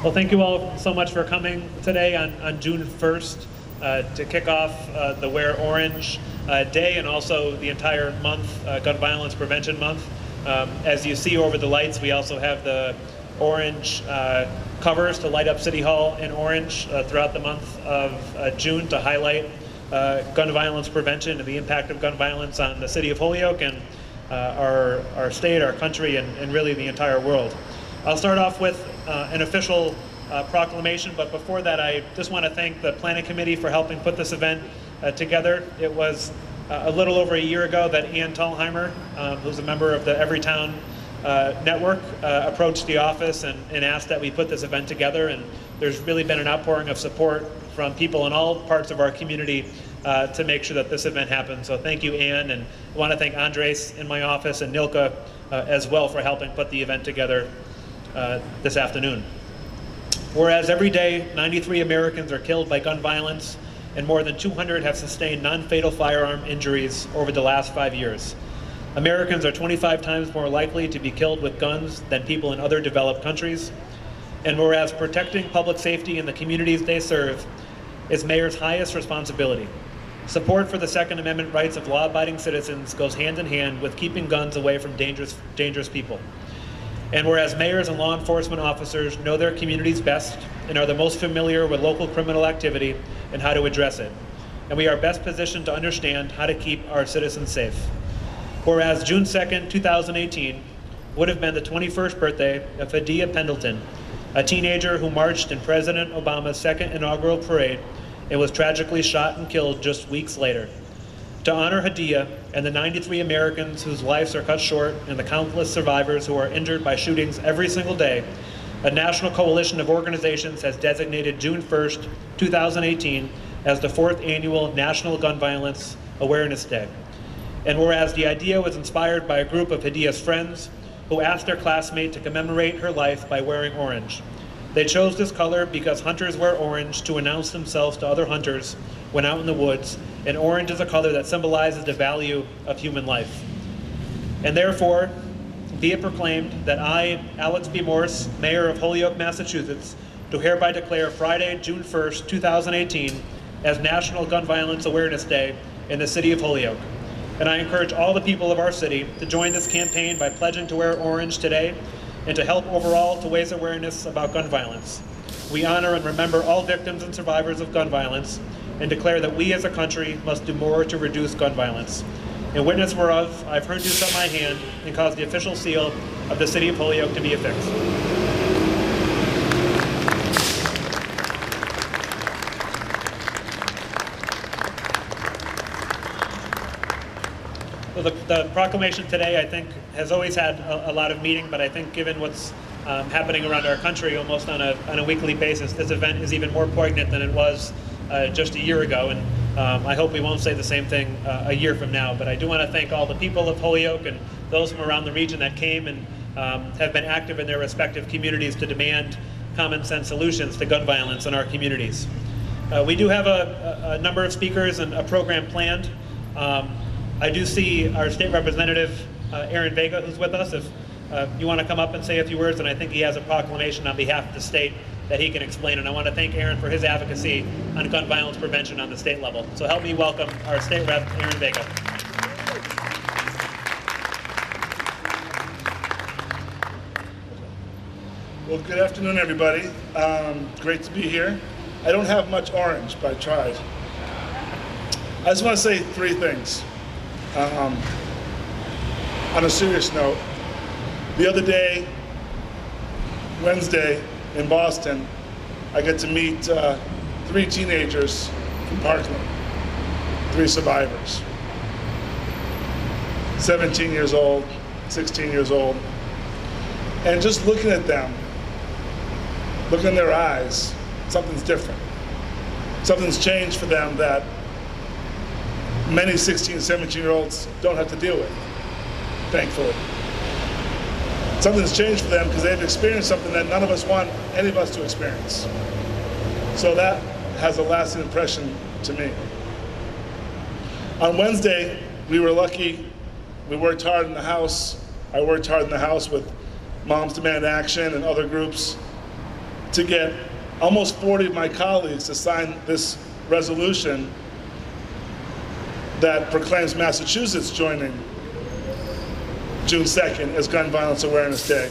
Well, thank you all so much for coming today on June 1st to kick off the Wear Orange Day and also the entire month, Gun Violence Prevention Month. As you see over the lights, we also have the orange covers to light up City Hall in orange throughout the month of June to highlight gun violence prevention and the impact of gun violence on the city of Holyoke and our state, our country, and really the entire world. I'll start off with an official proclamation, but before that I just want to thank the planning committee for helping put this event together. It was a little over a year ago that Ann Tallheimer, who's a member of the Everytown network, approached the office and asked that we put this event together, and there's really been an outpouring of support from people in all parts of our community to make sure that this event happens. So thank you, Ann, and I want to thank Andres in my office and Nilka as well for helping put the event together this afternoon. Whereas every day 93 Americans are killed by gun violence and more than 200 have sustained non-fatal firearm injuries over the last 5 years. Americans are 25 times more likely to be killed with guns than people in other developed countries. And whereas protecting public safety in the communities they serve is Mayor's highest responsibility, support for the Second Amendment rights of law-abiding citizens goes hand in hand with keeping guns away from dangerous people. And whereas mayors and law enforcement officers know their communities best and are the most familiar with local criminal activity and how to address it, and we are best positioned to understand how to keep our citizens safe. Whereas June 2nd, 2018 would have been the 21st birthday of Hadia Pendleton, a teenager who marched in President Obama's second inaugural parade and was tragically shot and killed just weeks later. To honor Hadia and the 93 Americans whose lives are cut short and the countless survivors who are injured by shootings every single day, a national coalition of organizations has designated June 1st, 2018 as the 4th annual National Gun Violence Awareness Day. And whereas the idea was inspired by a group of Hadia's friends who asked their classmate to commemorate her life by wearing orange. They chose this color because hunters wear orange to announce themselves to other hunters when out in the woods, and orange is a color that symbolizes the value of human life. And therefore, be it proclaimed that I, Alex B. Morse, Mayor of Holyoke, Massachusetts, do hereby declare Friday, June 1st, 2018 as National Gun Violence Awareness Day in the city of Holyoke. And I encourage all the people of our city to join this campaign by pledging to wear orange today and to help overall to raise awareness about gun violence. We honor and remember all victims and survivors of gun violence and declare that we as a country must do more to reduce gun violence. In witness whereof, I've heard you set my hand and cause the official seal of the city of Holyoke to be affixed. So the proclamation today, I think, has always had a lot of meaning, but I think given what's happening around our country almost on a weekly basis, this event is even more poignant than it was just a year ago, and I hope we won't say the same thing a year from now. But I do want to thank all the people of Holyoke and those from around the region that came and have been active in their respective communities to demand common sense solutions to gun violence in our communities. We do have a number of speakers and a program planned. I do see our state representative, Aaron Vega, who's with us. If you want to come up and say a few words, and I think he has a proclamation on behalf of the state that he can explain. And I want to thank Aaron for his advocacy on gun violence prevention on the state level. So help me welcome our state rep, Aaron Vega. Well, good afternoon, everybody. Great to be here. I don't have much orange, but I tried. I just want to say three things. On a serious note, the other day, Wednesday, in Boston, I get to meet 3 teenagers from Parkland, 3 survivors. 17 years old, 16 years old. And just looking at them, looking in their eyes, something's different. Something's changed for them that many 16, 17-year-olds don't have to deal with, thankfully. Something's changed for them because they've experienced something that none of us want any of us to experience. So that has a lasting impression to me. On Wednesday, we were lucky. We worked hard in the House. I worked hard in the House with Moms Demand Action and other groups to get almost 40 of my colleagues to sign this resolution that proclaims Massachusetts joining June 2nd as Gun Violence Awareness Day.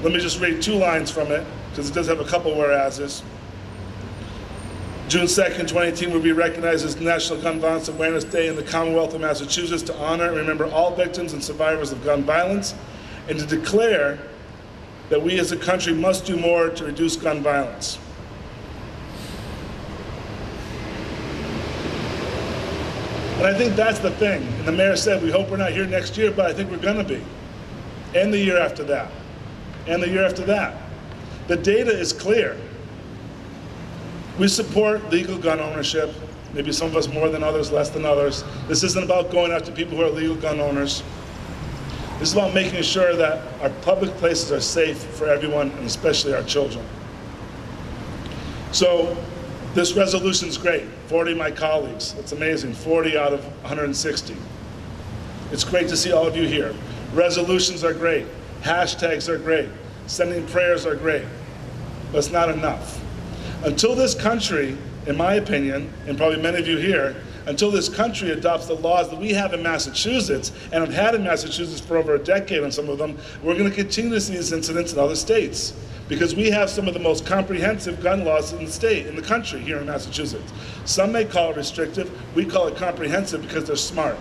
Let me just read 2 lines from it, because it does have a couple whereases. June 2nd, 2018 will be recognized as National Gun Violence Awareness Day in the Commonwealth of Massachusetts to honor and remember all victims and survivors of gun violence, and to declare that we as a country must do more to reduce gun violence. And I think that's the thing. And the mayor said, we hope we're not here next year, but I think we're gonna be. And the year after that. And the year after that. The data is clear. We support legal gun ownership. Maybe some of us more than others, less than others. This isn't about going after people who are legal gun owners. This is about making sure that our public places are safe for everyone, and especially our children. So this resolution's great. 40 of my colleagues, that's amazing, 40 out of 160. It's great to see all of you here. Resolutions are great, hashtags are great, sending prayers are great, but it's not enough. Until this country, in my opinion, and probably many of you here, until this country adopts the laws that we have in Massachusetts, and have had in Massachusetts for over a decade on some of them, we're going to continue to see these incidents in other states. Because we have some of the most comprehensive gun laws in the state, in the country, here in Massachusetts. Some may call it restrictive, we call it comprehensive because they're smart.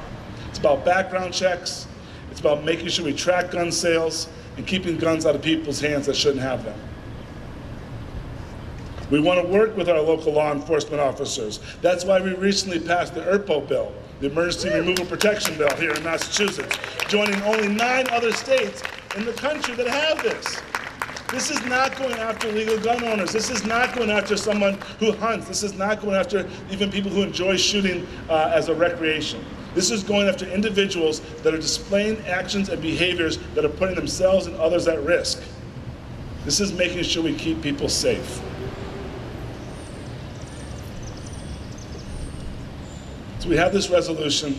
It's about background checks, it's about making sure we track gun sales, and keeping guns out of people's hands that shouldn't have them. We want to work with our local law enforcement officers. That's why we recently passed the ERPO bill, the Emergency Removal Protection Bill here in Massachusetts, joining only 9 other states in the country that have this. This is not going after legal gun owners. This is not going after someone who hunts. This is not going after even people who enjoy shooting as a recreation. This is going after individuals that are displaying actions and behaviors that are putting themselves and others at risk. This is making sure we keep people safe. So we have this resolution.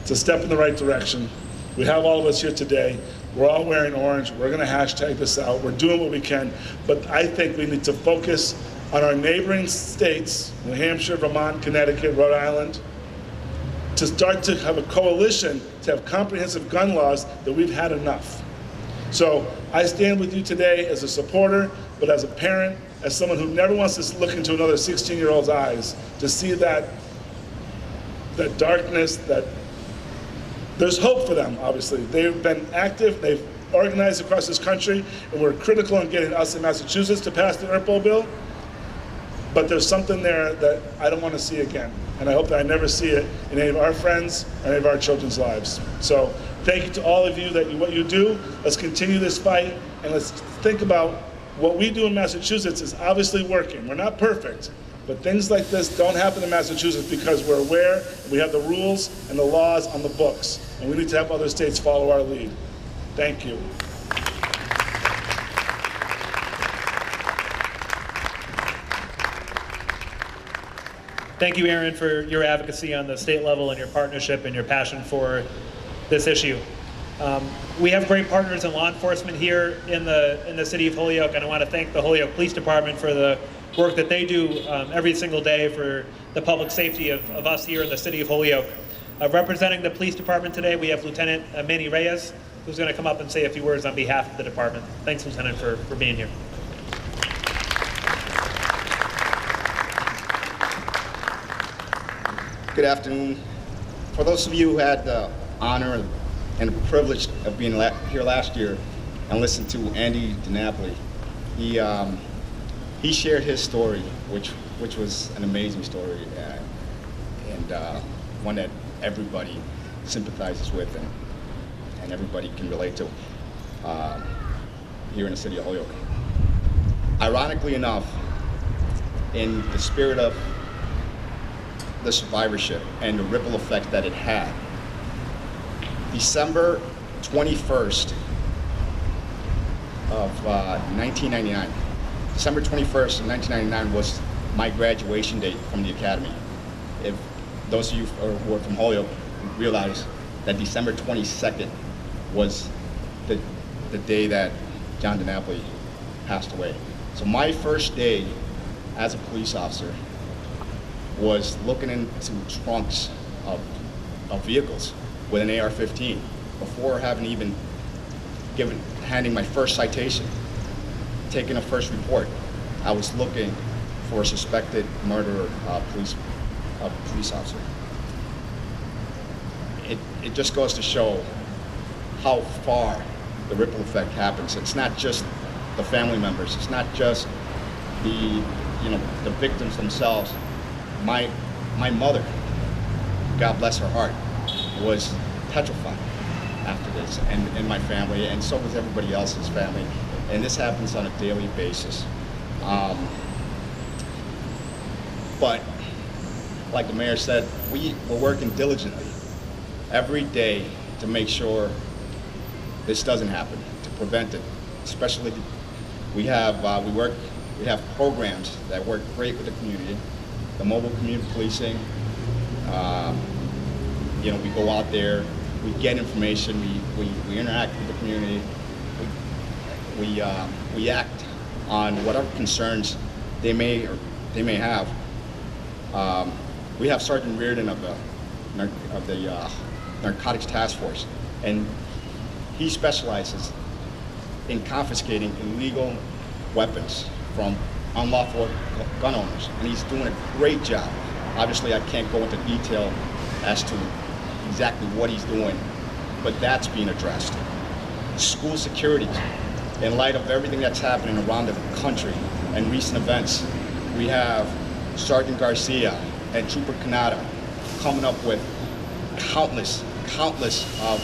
It's a step in the right direction. We have all of us here today. We're all wearing orange. We're going to hashtag this out. We're doing what we can. But I think we need to focus on our neighboring states, New Hampshire, Vermont, Connecticut, Rhode Island, to start to have a coalition to have comprehensive gun laws that we've had enough. So I stand with you today as a supporter, but as a parent, as someone who never wants to look into another 16-year-old's eyes, to see that darkness, that there's hope for them, obviously. They've been active, they've organized across this country, and we're critical in getting us in Massachusetts to pass the ERPO bill. But there's something there that I don't want to see again. And I hope that I never see it in any of our friends or any of our children's lives. So thank you to all of you what you do. Let's continue this fight, and let's think about what we do in Massachusetts is obviously working. We're not perfect. But things like this don't happen in Massachusetts because we're aware, and we have the rules and the laws on the books. And we need to have other states follow our lead. Thank you. Thank you, Aaron, for your advocacy on the state level and your partnership and your passion for this issue. We have great partners in law enforcement here in the city of Holyoke, and I want to thank the Holyoke Police Department for the work that they do every single day for the public safety of us here in the city of Holyoke. Representing the police department today, we have Lieutenant Manny Reyes, who's going to come up and say a few words on behalf of the department. Thanks, Lieutenant, for being here. Good afternoon. For those of you who had the honor and the privilege of being here last year and listened to Andy DiNapoli, he shared his story, which was an amazing story, and one that everybody sympathizes with and everybody can relate to here in the city of Holyoke. Ironically enough, in the spirit of the survivorship and the ripple effect that it had, December 21st of 1999, December 21st of 1999 was my graduation date from the academy. If those of you who are from Holyoke realize that December 22nd was the day that John DiNapoli passed away. So my first day as a police officer was looking into trunks of vehicles with an AR-15 before having even handing my first citation, taking a first report. I was looking for a suspected murderer police officer. It just goes to show how far the ripple effect happens. It's not just the family members. It's not just the victims themselves. My mother, God bless her heart, was petrified after this, and my family, and so was everybody else's family. And this happens on a daily basis. But like the mayor said, we're working diligently every day to make sure this doesn't happen, to prevent it. Especially, we have programs that work great with the community. The mobile community policing. We go out there, we get information, we interact with the community, we act on whatever concerns they may have. We have Sergeant Reardon of the Narcotics Task Force, and he specializes in confiscating illegal weapons from unlawful gun owners, and he's doing a great job. Obviously, I can't go into detail as to exactly what he's doing, but that's being addressed. School security, in light of everything that's happening around the country and recent events, we have Sergeant Garcia and Trooper Canada coming up with countless of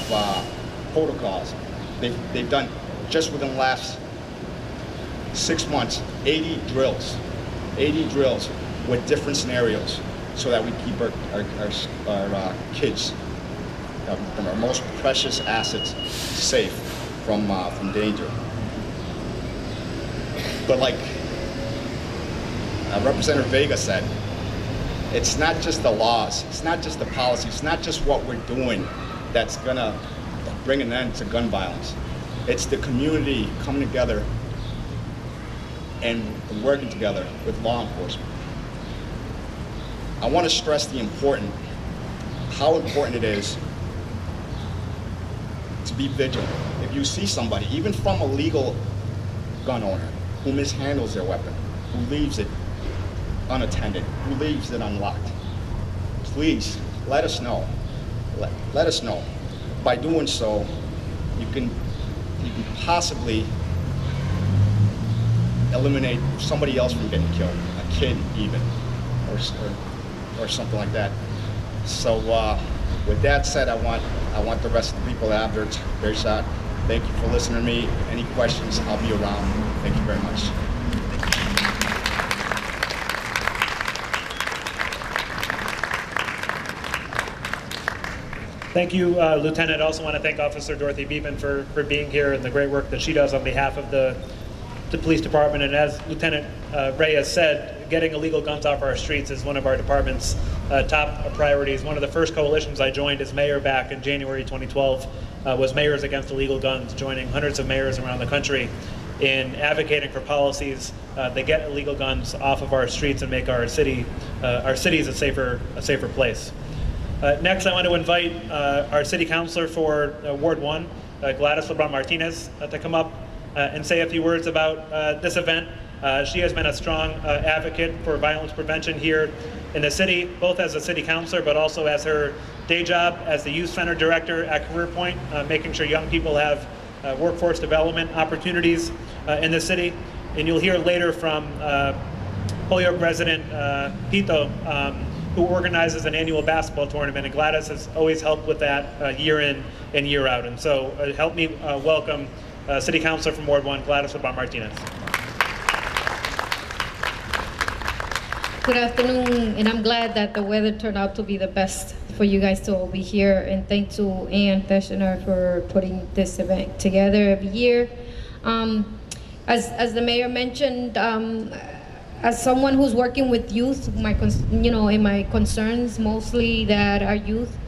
protocols. They've done, just within the last 6 months, 80 drills with different scenarios, so that we keep our kids, our most precious assets, safe from danger. But like Representative Vega said, it's not just the laws, it's not just the policy, it's not just what we're doing that's gonna bring an end to gun violence. It's the community coming together and working together with law enforcement. I want to stress how important it is to be vigilant. If you see somebody, even from a legal gun owner, who mishandles their weapon, who leaves it unattended, who leaves it unlocked, please let us know. Let us know. By doing so, you can possibly eliminate somebody else from getting killed, a kid even, or something like that. So with that said, I want the rest of the people to have their shot. Thank you for listening to me. Any questions, I'll be around. Thank you very much. Thank you, Lieutenant. I also want to thank Officer Dorothy Beeman for being here and the great work that she does on behalf of the police department. And as Lieutenant Reyes said, getting illegal guns off our streets is one of our department's top priorities. One of the first coalitions I joined as mayor back in January 2012 was Mayors Against Illegal Guns, joining hundreds of mayors around the country in advocating for policies that get illegal guns off of our streets and make our cities a safer place. Next, I want to invite our city councilor for Ward 1, Gladys Lebron-Martinez, to come up and say a few words about this event. She has been a strong advocate for violence prevention here in the city, both as a city councilor, but also as her day job as the youth center director at Career Point, making sure young people have workforce development opportunities in the city. And you'll hear later from Holyoke resident Pito, who organizes an annual basketball tournament, and Gladys has always helped with that year in and year out. And so help me welcome City Councilor from Ward 1, Gladys Lebron-Martinez. Good afternoon, and I'm glad that the weather turned out to be the best for you guys to all be here. And thanks to Ann Teschner for putting this event together every year. As the mayor mentioned, as someone who's working with youth, in my concerns mostly that our youth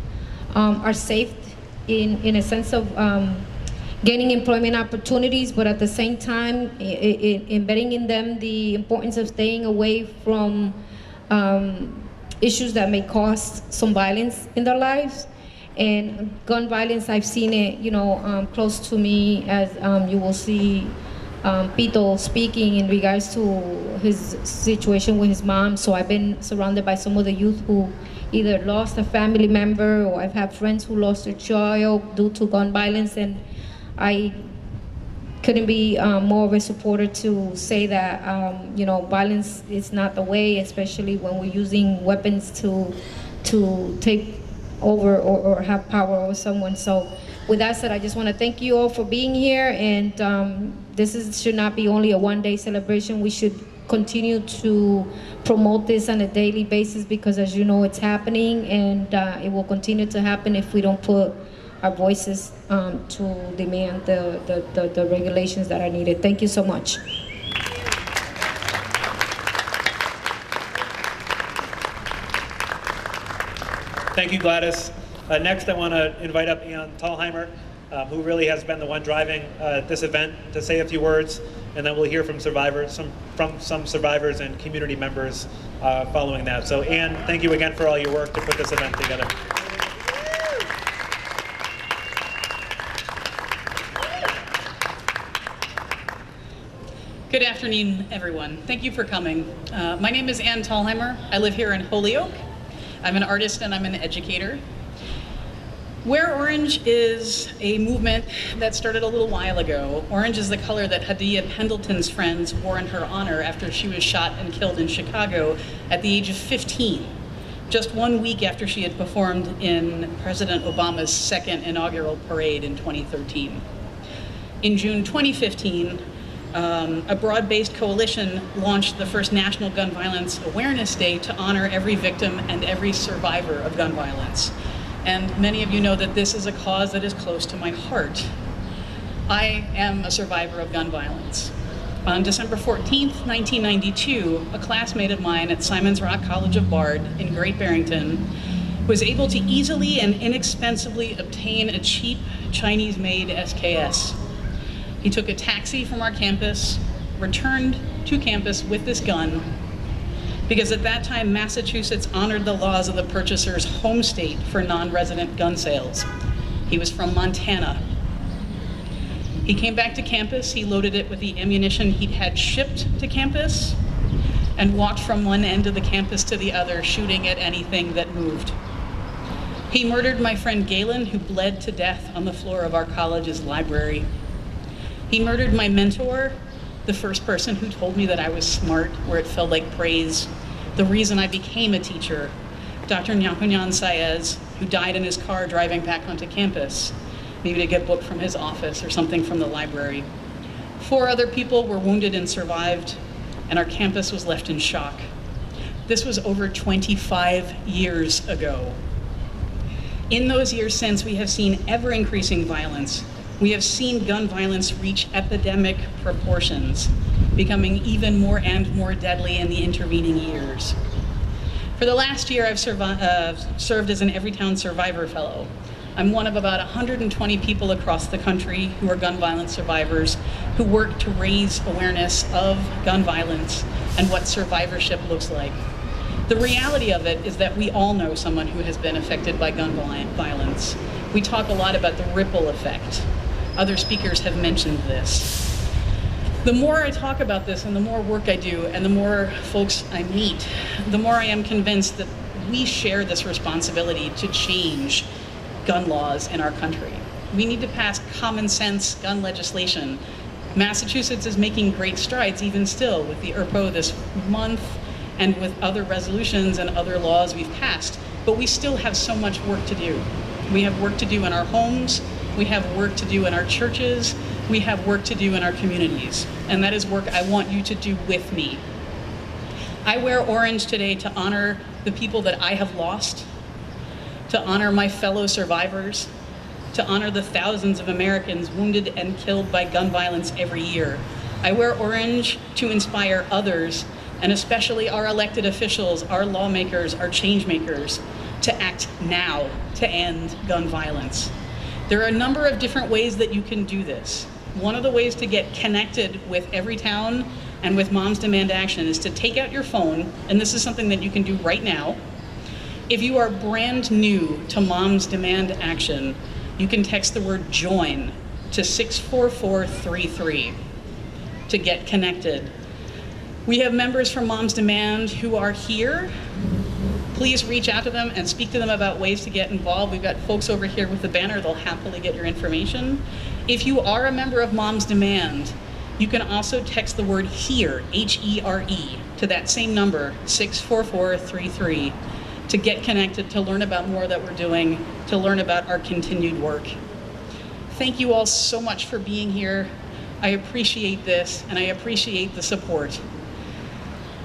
are safe in a sense of gaining employment opportunities, but at the same time, embedding in them the importance of staying away from issues that may cause some violence in their lives. And gun violence, I've seen it, close to me, as you will see Pito speaking in regards to his situation with his mom. So I've been surrounded by some of the youth who either lost a family member, or I've had friends who lost their child due to gun violence, and I couldn't be more of a supporter to say that violence is not the way, especially when we're using weapons to take over or have power over someone. So with that said, I just want to thank you all for being here, and should not be only a one-day celebration. We should continue to promote this on a daily basis, because as you know, it's happening, and it will continue to happen if we don't put our voices to demand the regulations that are needed. Thank you so much. Thank you, Gladys. Next, I want to invite up Ian Thalheimer, who really has been the one driving this event, to say a few words, and then we'll hear from some survivors and community members following that. So, Ian, thank you again for all your work to put this event together. Good afternoon, everyone. Thank you for coming. My name is Ann Thalheimer. I live here in Holyoke. I'm an artist and I'm an educator. Wear Orange is a movement that started a little while ago. Orange is the color that Hadia Pendleton's friends wore in her honor after she was shot and killed in Chicago at the age of 15, just 1 week after she had performed in President Obama's second inaugural parade in 2013. In June 2015, a broad-based coalition launched the first National Gun Violence Awareness Day to honor every victim and every survivor of gun violence. And many of you know that this is a cause that is close to my heart. I am a survivor of gun violence. On December 14th, 1992, a classmate of mine at Simon's Rock College of Bard in Great Barrington was able to easily and inexpensively obtain a cheap Chinese-made SKS. He took a taxi from our campus, returned to campus with this gun, because at that time, Massachusetts honored the laws of the purchaser's home state for non-resident gun sales. He was from Montana. He came back to campus, he loaded it with the ammunition he'd had shipped to campus, and walked from one end of the campus to the other, shooting at anything that moved. He murdered my friend Galen, who bled to death on the floor of our college's library. He murdered my mentor, the first person who told me that I was smart, where it felt like praise, the reason I became a teacher, Dr. Nyakunyan Saez, who died in his car driving back onto campus, maybe to get a book from his office or something from the library. 4 other people were wounded and survived, and our campus was left in shock. This was over 25 years ago. In those years since, we have seen ever-increasing violence. We have seen gun violence reach epidemic proportions, becoming even more and more deadly in the intervening years. For the last year, I've served as an Everytown Survivor Fellow. I'm one of about 120 people across the country who are gun violence survivors, who work to raise awareness of gun violence and what survivorship looks like. The reality of it is that we all know someone who has been affected by gun violence. We talk a lot about the ripple effect. Other speakers have mentioned this. The more I talk about this and the more work I do and the more folks I meet, the more I am convinced that we share this responsibility to change gun laws in our country. We need to pass common sense gun legislation. Massachusetts is making great strides even still with the ERPO this month and with other resolutions and other laws we've passed, but we still have so much work to do. We have work to do in our homes, we have work to do in our churches, we have work to do in our communities, and that is work I want you to do with me. I wear orange today to honor the people that I have lost, to honor my fellow survivors, to honor the thousands of Americans wounded and killed by gun violence every year. I wear orange to inspire others, and especially our elected officials, our lawmakers, our change makers, to act now to end gun violence. There are a number of different ways that you can do this. One of the ways to get connected with Everytown and with Moms Demand Action is to take out your phone, and this is something that you can do right now. If you are brand new to Moms Demand Action, you can text the word JOIN to 64433 to get connected. We have members from Moms Demand who are here. Please reach out to them and speak to them about ways to get involved. We've got folks over here with the banner. They'll happily get your information. If you are a member of Moms Demand, you can also text the word HERE, H-E-R-E, to that same number, 64433, to get connected, to learn about more that we're doing, to learn about our continued work. Thank you all so much for being here. I appreciate this, and I appreciate the support.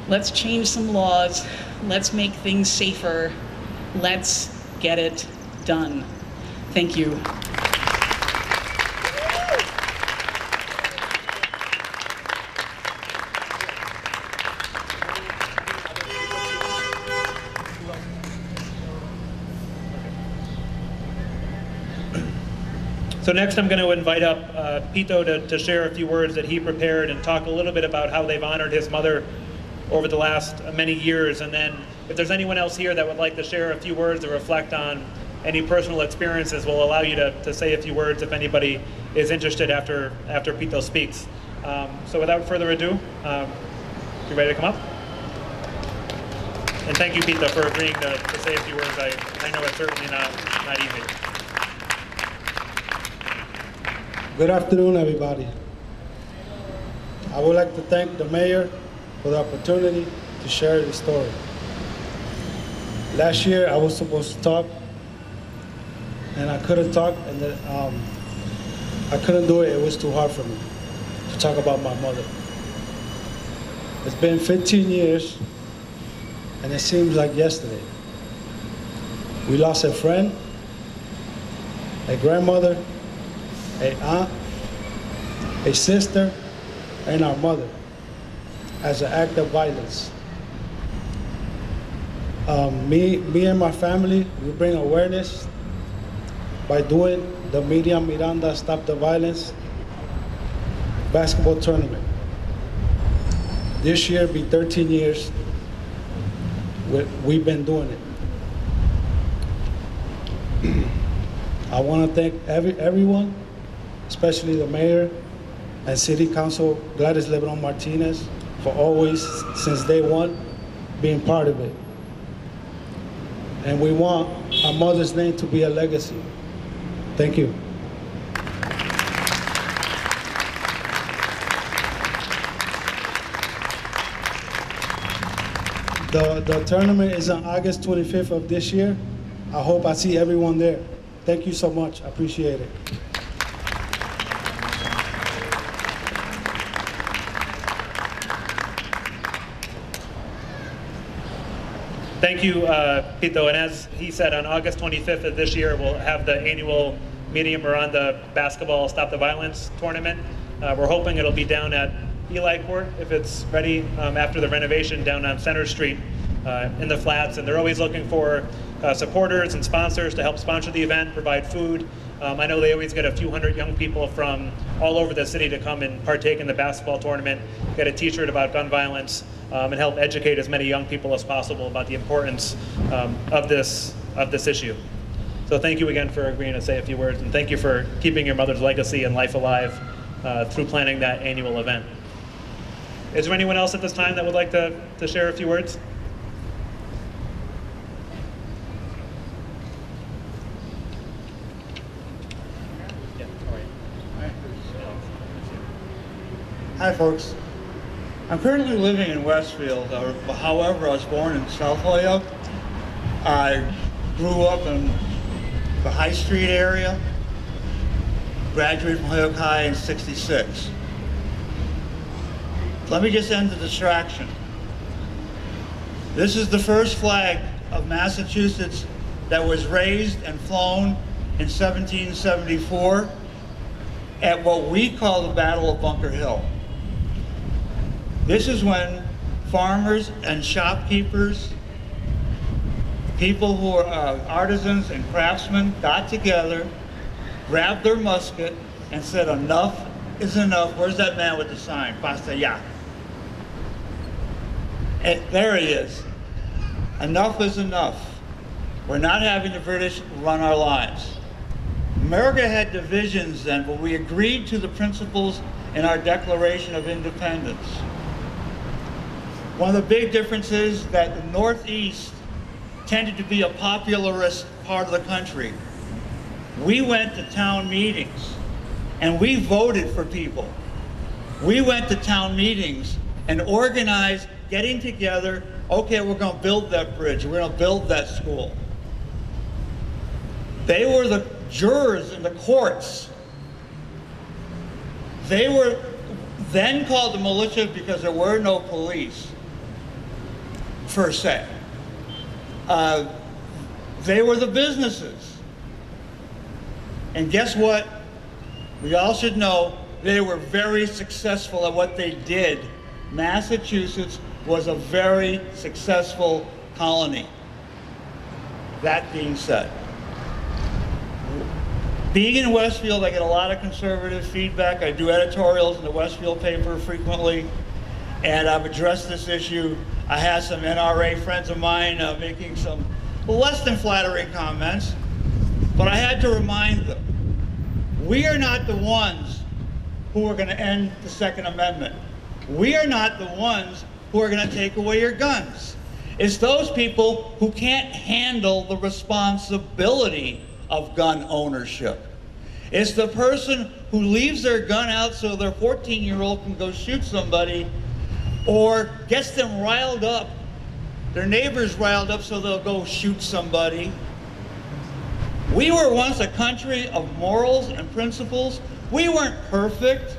Let's change some laws. Let's make things safer. Let's get it done. Thank you. So next I'm going to invite up Pito to share a few words that he prepared and talk a little bit about how they've honored his mother over the last many years. And then if there's anyone else here that would like to share a few words or reflect on any personal experiences, we'll allow you to say a few words if anybody is interested after Pito speaks. So without further ado, you ready to come up? And thank you, Pito, for agreeing to say a few words. I know it's certainly not easy. Good afternoon, everybody. I would like to thank the mayor for the opportunity to share the story. Last year, I was supposed to talk, and I couldn't talk, and then, I couldn't do it. It was too hard for me to talk about my mother. It's been 15 years, and it seems like yesterday. We lost a friend, a grandmother, an aunt, a sister, and our mother as an act of violence. Me and my family, we bring awareness by doing the Miriam Miranda Stop the Violence basketball tournament. This year be 13 years we've been doing it. I want to thank everyone, especially the mayor and city council, Gladys Lebron-Martinez, for always, since day one, being part of it. And we want our mother's name to be a legacy. Thank you. The tournament is on August 25th of this year. I hope I see everyone there. Thank you so much. I appreciate it. Thank you, Pito. And as he said, on August 25th of this year, we'll have the annual Miriam Miranda Basketball Stop the Violence tournament. We're hoping it'll be down at Eli Court, if it's ready, after the renovation down on Center Street in the Flats. And they're always looking for supporters and sponsors to help sponsor the event, provide food. I know they always get a few hundred young people from all over the city to come and partake in the basketball tournament, get a t-shirt about gun violence, and help educate as many young people as possible about the importance of this issue. So thank you again for agreeing to say a few words, and thank you for keeping your mother's legacy and life alive through planning that annual event. Is there anyone else at this time that would like to share a few words? Hi, folks. I'm currently living in Westfield. However, I was born in South Holyoke. I grew up in the High Street area, graduated from Holyoke High in '66. Let me just end the distraction. This is the first flag of Massachusetts that was raised and flown in 1774 at what we call the Battle of Bunker Hill. This is when farmers and shopkeepers, people who are artisans and craftsmen, got together, grabbed their musket and said, enough is enough. Where's that man with the sign? Basta ya. And there he is. Enough is enough. We're not having the British run our lives. America had divisions then, but we agreed to the principles in our Declaration of Independence. One of the big differences is that the Northeast tended to be a popularist part of the country. We went to town meetings and we voted for people. We went to town meetings and organized getting together, okay, we're going to build that bridge, we're going to build that school. They were the jurors in the courts. They were then called the militia because there were no police, per se. They were the businesses. And guess what? We all should know they were very successful at what they did. Massachusetts was a very successful colony. That being said, being in Westfield, I get a lot of conservative feedback. I do editorials in the Westfield paper frequently, and I've addressed this issue. I had some NRA friends of mine making some less than flattering comments, but I had to remind them, we are not the ones who are going to end the Second Amendment. We are not the ones who are going to take away your guns. It's those people who can't handle the responsibility of gun ownership. It's the person who leaves their gun out so their 14-year-old can go shoot somebody, or gets them riled up, their neighbors riled up so they'll go shoot somebody. We were once a country of morals and principles. We weren't perfect,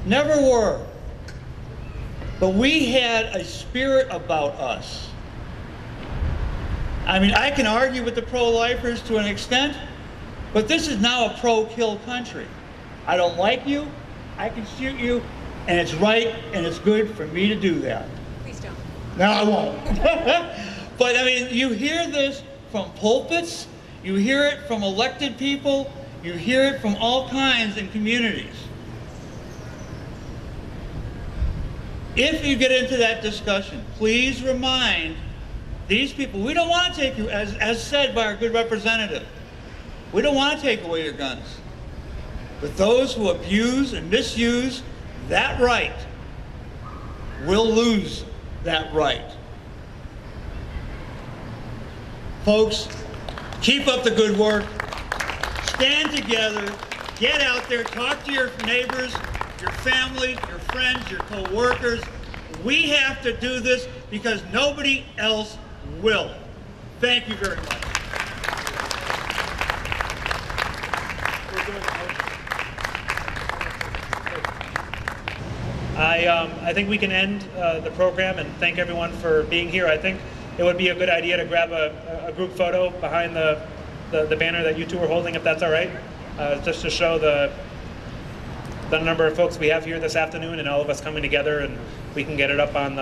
never were. But we had a spirit about us. I mean, I can argue with the pro-lifers to an extent, but this is now a pro-kill country. I don't like you, I can shoot you, and it's right and it's good for me to do that. Please don't. No, I won't. But I mean, you hear this from pulpits, you hear it from elected people, you hear it from all kinds in communities. If you get into that discussion, please remind these people, we don't want to take you, as said by our good representative, we don't want to take away your guns. But those who abuse and misuse that right will lose that right. Folks, keep up the good work. Stand together. Get out there. Talk to your neighbors, your family, your friends, your co-workers. We have to do this because nobody else will. Thank you very much. I think we can end the program and thank everyone for being here. I think it would be a good idea to grab a group photo behind the banner that you two are holding, if that's all right, just to show the number of folks we have here this afternoon and all of us coming together, and we can get it up on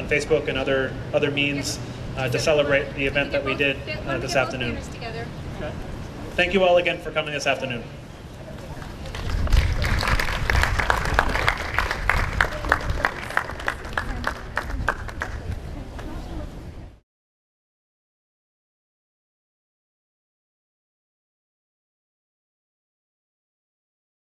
Facebook and other means to celebrate the event that we did this afternoon. Together. Thank you all again for coming this afternoon.